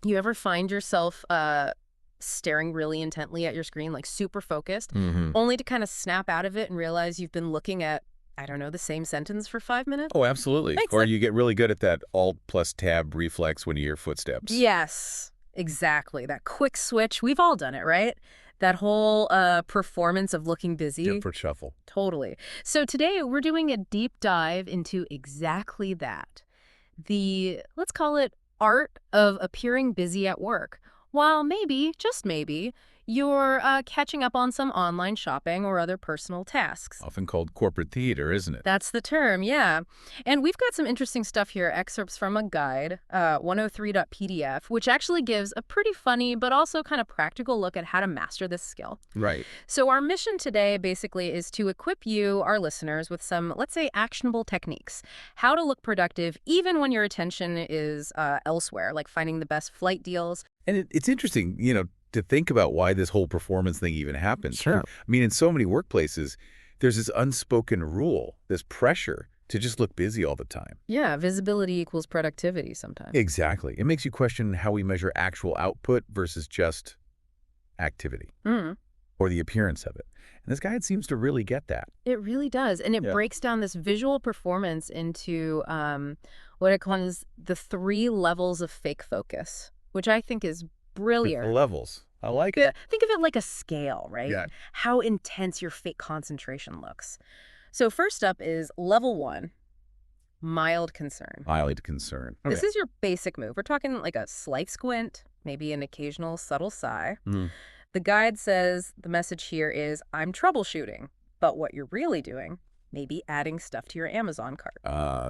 You ever find yourself staring really intently at your screen, like super focused, Hmm. only to kind of snap out of it and realize you've been looking at, I don't know, the same sentence for 5 minutes? Oh, absolutely. Makes Or sense. you get really good at that Alt plus Tab reflex when you hear footsteps. Yes, exactly. That quick switch. We've all done it, right? That whole performance of looking Yep, busy. for shuffle. Totally. So today we're doing a deep dive into exactly that. Let's call it art of appearing busy at work, while maybe, just maybe, you're catching up on some online shopping or other personal tasks. Often called corporate theater, isn't it? That's the term, yeah. And we've got some interesting stuff here, excerpts from a guide, 103.pdf, which actually gives a pretty funny but also kind of practical look at how to master this skill. Right. So our mission today basically is to equip you, our listeners, with some, let's say, actionable techniques. How to look productive even when your attention is elsewhere, like finding the best flight deals. And it's interesting, to think about why this whole performance thing even happens. Sure. I mean, in so many workplaces, there's this unspoken rule, this pressure to just look busy all the time. Yeah, visibility equals productivity sometimes. Exactly. It makes you question how we measure actual output versus just activity Mm, or the appearance of it. And this guide seems to really get that. it really does. And it Yeah. breaks down this visual performance into what it calls the 3 levels of fake focus, which I think is The brilliant. levels. I like it. Yeah, think of it like a scale, right? Yeah. How intense your fake concentration looks. So first up is level 1, mild concern. Highlight concern. This Okay. is your basic move. We're talking like a slight squint, maybe an occasional subtle sigh. Mhm. The guide says the message here is, I'm troubleshooting, but what you're really doing, maybe adding stuff to your Amazon cart.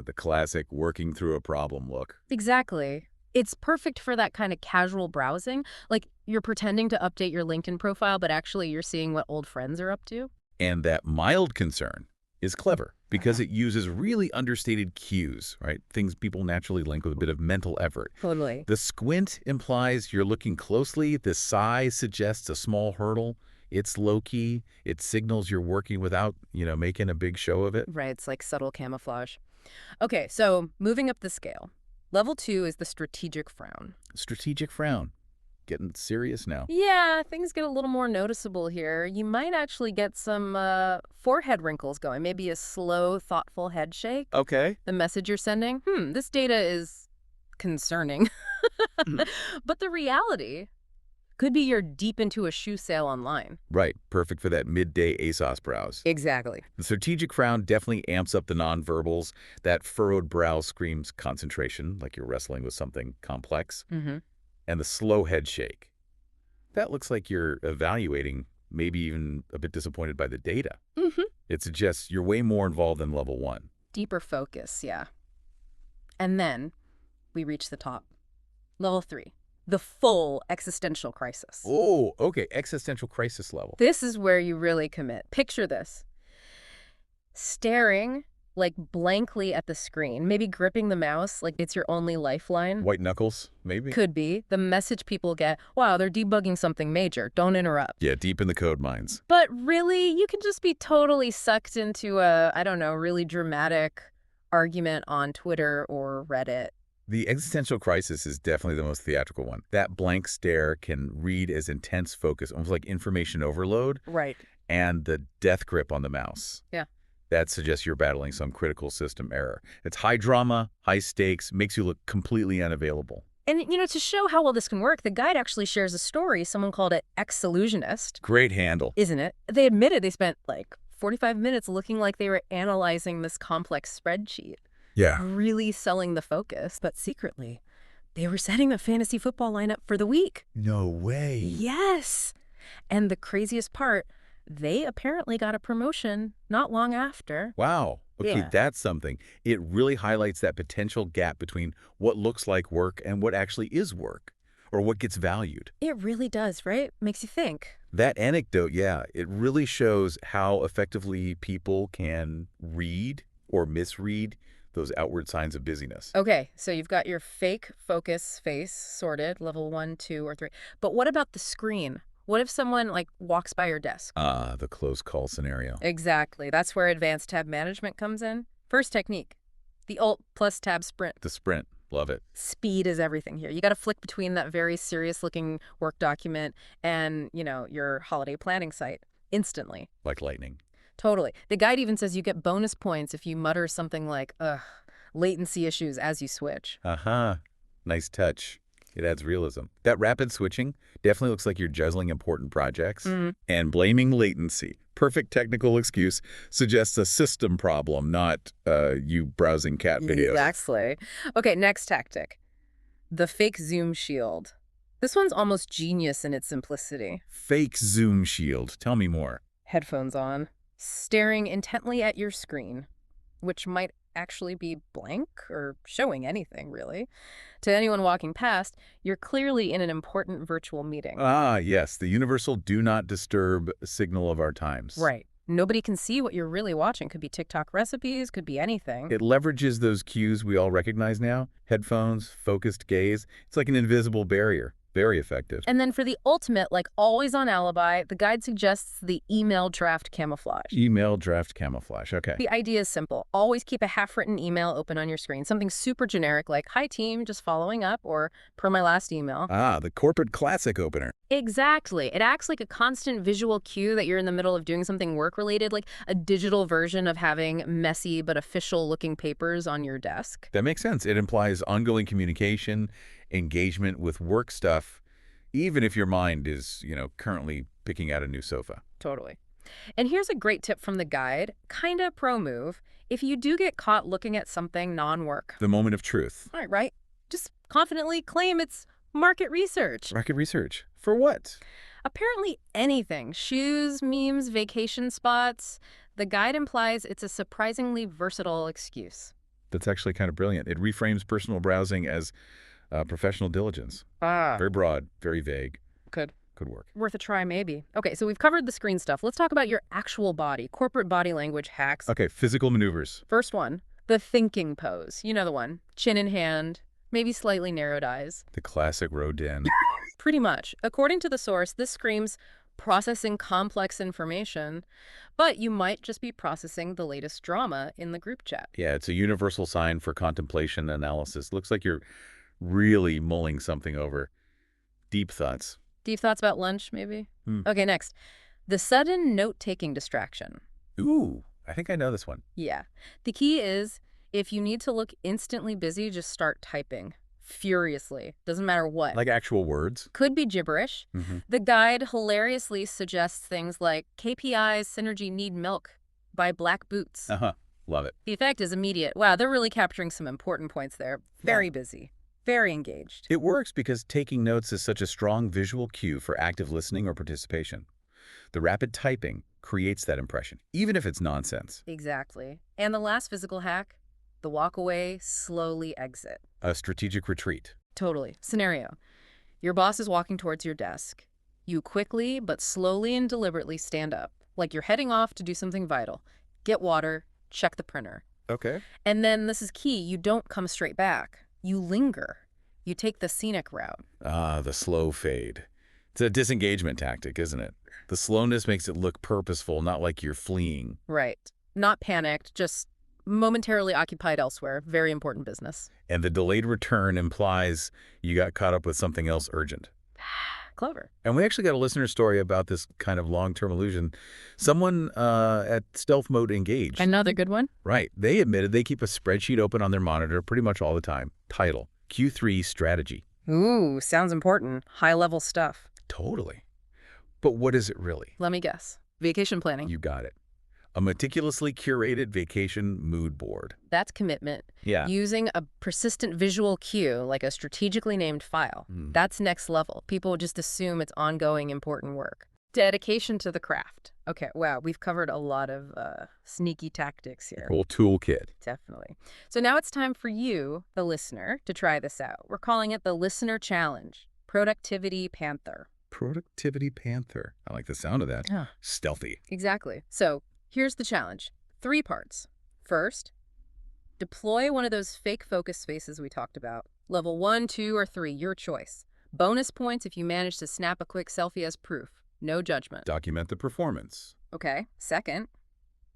The classic working through a problem look. Exactly. It's perfect for that kind of casual browsing. Like you're pretending to update your LinkedIn profile, but actually you're seeing what old friends are up to. And that mild concern is clever because it uses really understated cues, right? Things people naturally link with a bit of mental effort. Totally. The squint implies you're looking closely. The sigh suggests a small hurdle. It's low-key. It signals you're working without, making a big show of it. Right, it's like subtle camouflage. Okay, so moving up the scale. Level 2 is the strategic frown. Strategic frown. Getting serious now. Yeah, things get a little more noticeable here. You might actually get some forehead wrinkles going, maybe a slow, thoughtful head shake. Okay. The message you're sending, this data is concerning. Mhm. But the reality could be you're deep into a shoe sale online. Right. Perfect for that midday ASOS browse. Exactly. The strategic frown definitely amps up the nonverbals. That furrowed brow screams concentration, like you're wrestling with something complex. Mm-hmm. And the slow head shake. That looks like you're evaluating, maybe even a bit disappointed by the data. Mm-hmm. It suggests you're way more involved than level 1. Deeper focus, yeah. And then we reach the top. Level 3, the full existential crisis. Oh, okay. Existential crisis level. This is where you really commit. Picture this. Staring like blankly at the screen, maybe gripping the mouse like it's your only lifeline. White knuckles, maybe? Could be. The message people get, wow, they're debugging something major. Don't interrupt. Yeah, deep in the code mines. But really, you can just be totally sucked into a, I don't know, really dramatic argument on Twitter or Reddit. The existential crisis is definitely the most theatrical one. That blank stare can read as intense focus, almost like information overload, Right. and the death grip on the mouse. Yeah. That suggests you're battling some critical system error. It's high drama, high stakes, makes you look completely unavailable. And, to show how well this can work, the guide actually shares a story. Someone called it Ex-Illusionist, Great handle. isn't it? They admitted they spent like 45 minutes looking like they were analyzing this complex spreadsheet, Yeah. really selling the focus. But secretly, they were setting the fantasy football lineup for the week. No way. Yes. And the craziest part, they apparently got a promotion not long after. Wow. Okay, Yeah. that's something. It really highlights that potential gap between what looks like work and what actually is work, or what gets valued. It really does, right? Makes you think. That anecdote, yeah, it really shows how effectively people can read or misread those outward signs of busyness. Okay, so you've got your fake focus face sorted, level 1, 2, or 3. But what about the screen? What if someone like walks by your desk? Ah, the close call scenario. Exactly. That's where advanced tab management comes in. First technique, the Alt plus Tab sprint. The sprint. Love it. Speed is everything here. You got to flick between that very serious looking work document and, your holiday planning site instantly. Like lightning. Totally. The guide even says you get bonus points if you mutter something like, ugh, latency issues as you switch. Uh-huh. Nice touch. It adds realism. That rapid switching definitely looks like you're juggling important projects. And blaming latency, perfect technical excuse, suggests a system problem, not you browsing cat videos. Exactly. Okay, next tactic. The fake zoom shield. This one's almost genius in its simplicity. Fake zoom shield. Tell me more. Headphones on, staring intently at your screen, which might actually be blank or showing anything, really. To anyone walking past, you're clearly in an important virtual meeting. Ah, yes, the universal do not disturb signal of our times. Right. Nobody can see what you're really watching. Could be TikTok recipes, could be anything. It leverages those cues we all recognize now. Headphones, focused gaze. It's like an invisible barrier. Very effective. And then for the ultimate, always on alibi, the guide suggests the email draft camouflage. Email draft camouflage. Okay. The idea is simple. Always keep a half-written email open on your screen. Something super generic like, hi team, just following up, or per my last email. Ah, the corporate classic opener. Exactly. It acts like a constant visual cue that you're in the middle of doing something work-related, like a digital version of having messy but official-looking papers on your desk. That makes sense. It implies ongoing communication, engagement with work stuff, even if your mind is, currently picking out a new sofa. Totally. And here's a great tip from the guide, kinda pro move. If you do get caught looking at something non-work, The moment of truth. right? Just confidently claim it's market research. Market research. For what? Apparently anything. Shoes, memes, vacation spots. The guide implies it's a surprisingly versatile excuse. That's actually kind of brilliant. It reframes personal browsing as professional diligence. Ah. Very broad, very vague. Could Work. Worth a try, maybe. Okay, so we've covered the screen stuff. Let's talk about your actual body, corporate body language hacks. Okay, physical maneuvers. First one, the thinking pose. You know the one. Chin in hand, maybe slightly narrowed eyes. The classic Rodin. Pretty much. According to the source, this screams processing complex information, but you might just be processing the latest drama in the group chat. Yeah, it's a universal sign for contemplation analysis. Looks like you're really mulling something over. Deep thoughts. Deep thoughts about lunch, maybe? Okay, next. The sudden note-taking distraction. Ooh, I think I know this one. Yeah. The key is, if you need to look instantly busy, just start typing. Furiously. Doesn't matter what. Like actual words. Could be gibberish. The guide hilariously suggests things like KPIs Synergy Need Milk by Black Boots. Uh-huh. Love it. The effect is immediate. Wow, they're really capturing some important points there. Very busy. Very engaged. It works because taking notes is such a strong visual cue for active listening or participation. The rapid typing creates that impression, even if it's nonsense. Exactly. And the last physical hack, the walk away, slowly exit. A strategic retreat. Totally. Scenario. Your boss is walking towards your desk. You quickly but slowly and deliberately stand up, like you're heading off to do something vital. Get water, check the printer. Okay. And then this is key, you don't come straight back. You linger. You take the scenic route. Ah, the slow fade. It's a disengagement tactic, isn't it? The slowness makes it look purposeful, not like you're fleeing. Right. Not panicked, just momentarily occupied elsewhere. Very important business. And the delayed return implies you got caught up with something else urgent. Clever. And we actually got a listener story about this kind of long-term illusion. Someone at Stealth Mode Engaged. Another good one? Right. They admitted they keep a spreadsheet open on their monitor pretty much all the time. Title, Q3 Strategy. Ooh, sounds important. High-level stuff. Totally. But what is it really? Let me guess. Vacation planning. You got it. A meticulously curated vacation mood board. That's commitment. Yeah. Using a persistent visual cue, like a strategically named file. That's next level. People just assume it's ongoing important work. Dedication to the craft. Okay, wow, we've covered a lot of sneaky tactics here. Whole toolkit. Definitely. So now it's time for you, the listener, to try this out. We're calling it the Listener Challenge. Productivity Panther. Productivity Panther. I like the sound of that. Yeah. Stealthy. Exactly. So here's the challenge. 3 parts. First, deploy one of those fake focus spaces we talked about. Level 1, 2, or 3, your choice. Bonus points if you manage to snap a quick selfie as proof. No judgment. Document the performance. Okay. Second,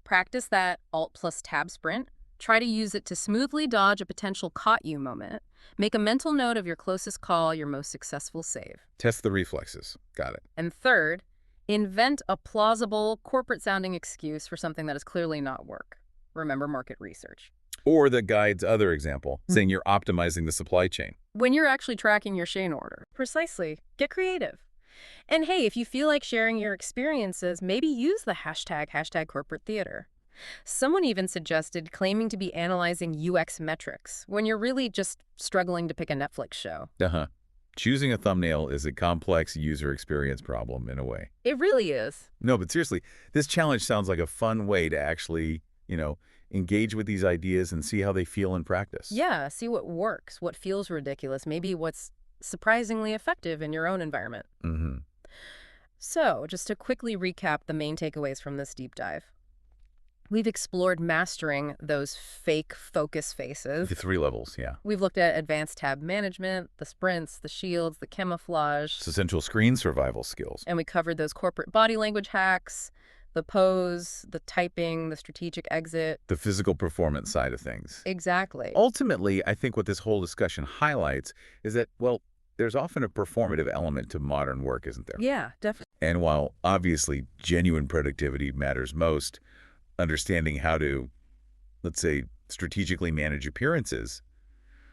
practice that Alt plus Tab sprint. Try to use it to smoothly dodge a potential caught you moment. Make a mental note of your closest call, your most successful save. Test the reflexes. Got it. And third, invent a plausible, corporate-sounding excuse for something that is clearly not work. Remember market research. Or the guide's other example, saying you're optimizing the supply chain. When you're actually tracking your Shane order. Precisely. Get creative. And hey, if you feel like sharing your experiences, maybe use the hashtag corporate theater. Someone even suggested claiming to be analyzing UX metrics when you're really just struggling to pick a Netflix show. Uh-huh. Choosing a thumbnail is a complex user experience problem in a way. It really is. No, but seriously, this challenge sounds like a fun way to actually, engage with these ideas and see how they feel in practice. Yeah, see what works, what feels ridiculous, maybe what's surprisingly effective in your own environment. Mm-hmm. So, just to quickly recap the main takeaways from this deep dive. We've explored mastering those fake focus faces. The 3 levels, yeah. We've looked at advanced tab management, the sprints, the shields, the camouflage. It's essential screen survival skills. And we covered those corporate body language hacks, the pose, the typing, the strategic exit. The physical performance side of things. Exactly. Ultimately, I think what this whole discussion highlights is that, well, there's often a performative element to modern work, isn't there? Yeah, definitely. And while obviously genuine productivity matters most, understanding how to, let's say, strategically manage appearances,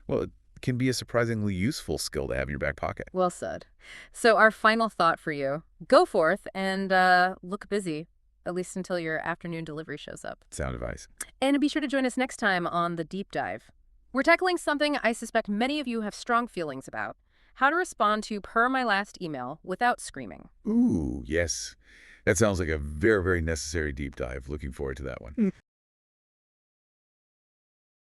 well, it can be a surprisingly useful skill to have in your back pocket. Well said. So our final thought for you, go forth and look busy, at least until your afternoon delivery shows up. Sound advice. And be sure to join us next time on The Deep Dive. We're tackling something I suspect many of you have strong feelings about: how to respond to "per my last email" without screaming. Ooh, yes. That sounds like a very, very necessary deep dive. Looking forward to that one.